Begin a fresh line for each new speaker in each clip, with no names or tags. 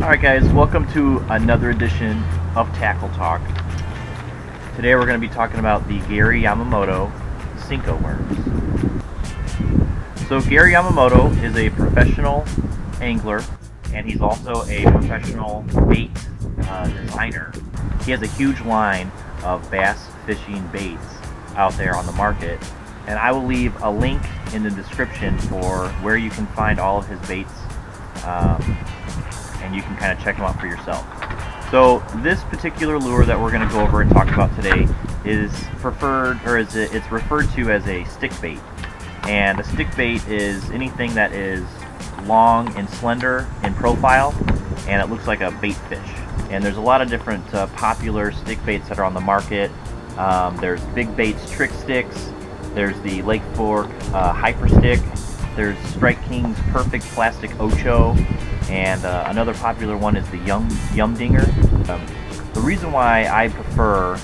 Alright guys, welcome to another edition of Tackle Talk. Today we're going to be talking about the GARY YAMAMOTO Senko worms. So GARY YAMAMOTO is a professional angler, and he's also a professional bait designer. He has a huge line of bass fishing baits out there on the market, and I will leave a link in the description for where you can find all of his baits, and you can kind of check them out for yourself. So this particular lure that we're going to go over and talk about today is it's referred to as a stick bait. And a stick bait is anything that is long and slender in profile, and it looks like a bait fish. And there's a lot of different popular stick baits that are on the market. There's Big Bait's Trick Sticks. There's the Lake Fork Hyper Stick. There's Strike King's Perfect Plastic Ocho, and another popular one is the Yum Dinger. The reason why I prefer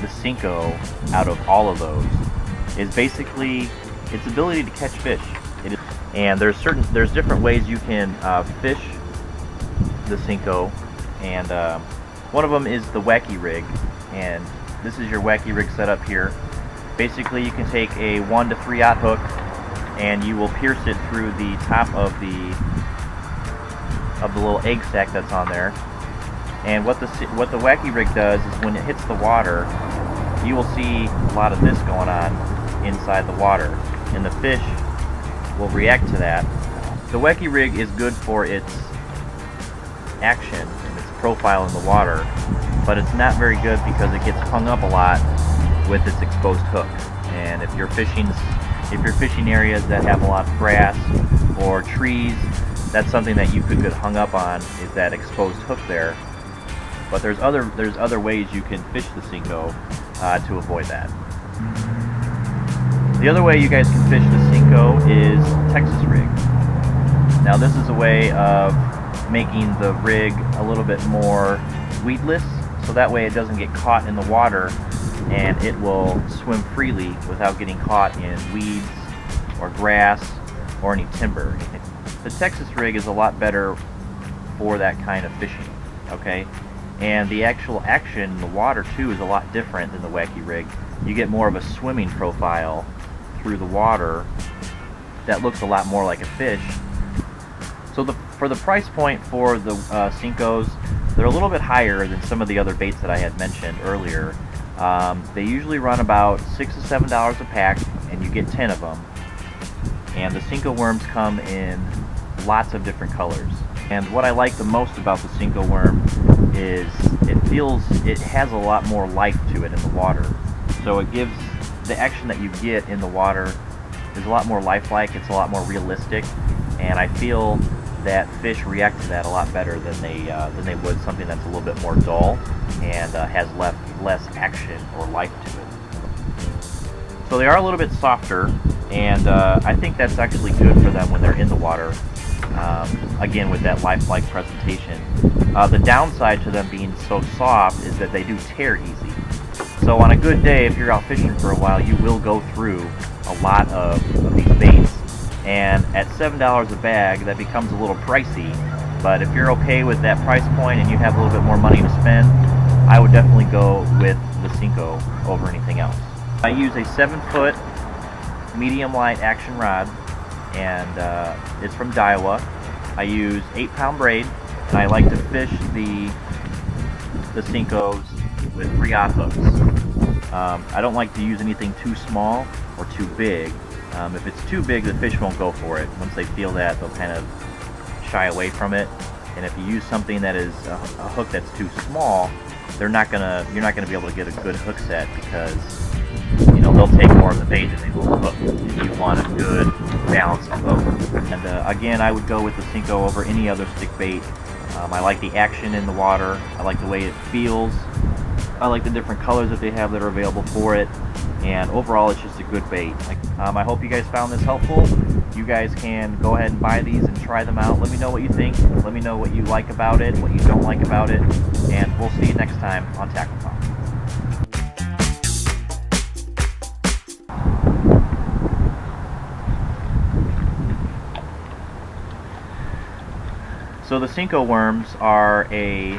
the Senko out of all of those is basically its ability to catch fish. And there's different ways you can fish the Senko, and one of them is the wacky rig, and this is your wacky rig setup here. Basically, you can take a 1 to 3/0 hook, and you will pierce it through the top of the little egg sac that's on there. And what the wacky rig does is when it hits the water, you will see a lot of this going on inside the water, and the fish will react to that. The wacky rig is good for its action and its profile in the water, but it's not very good because it gets hung up a lot with its exposed hook. And if you're fishing areas that have a lot of grass or trees, that's something that you could get hung up on, is that exposed hook there. But there's other ways you can fish the Senko to avoid that. The other way you guys can fish the Senko is Texas rig. Now this is a way of making the rig a little bit more weedless, so that way it doesn't get caught in the water and it will swim freely without getting caught in weeds or grass or any timber. The Texas rig is a lot better for that kind of fishing, okay? And the actual action in the water too is a lot different than the wacky rig. You get more of a swimming profile through the water that looks a lot more like a fish. So for the price point for the Senkos, they're a little bit higher than some of the other baits that I had mentioned earlier. They usually run about $6 to $7 a pack, and you get 10 of them. And the Senko worms come in lots of different colors. And what I like the most about the Senko worm is it has a lot more life to it in the water. So it gives the action that you get in the water is a lot more lifelike. It's a lot more realistic, and I feel that fish react to that a lot better than they would something that's a little bit more dull and has less action or life to it. So they are a little bit softer, and I think that's actually good for them when they're in the water. Again, with that lifelike presentation. The downside to them being so soft is that they do tear easy. So on a good day, if you're out fishing for a while, you will go through a lot of these baits. And at $7 a bag, that becomes a little pricey. But if you're okay with that price point and you have a little bit more money to spend, I would definitely go with the Senko over anything else. I use a 7-foot medium light action rod, and it's from Daiwa. I use 8-pound braid, and I like to fish the Senkos with 3/0 hooks. I don't like to use anything too small or too big. If it's too big, the fish won't go for it. Once they feel that, they'll kind of shy away from it. And if you use something that is a hook that's too small, you're not gonna be able to get a good hook set, because they'll take more of the bait than they will the hook. You want a good balance of both. And again, I would go with the Senko over any other stick bait. I like the action in the water. I like the way it feels. I like the different colors that they have that are available for it. And overall, it's just a good bait. I hope you guys found this helpful. You guys can go ahead and buy these and try them out. Let me know what you think. Let me know what you like about it, what you don't like about it. And we'll see you next time on Tackle Talk. So the Senko worms are a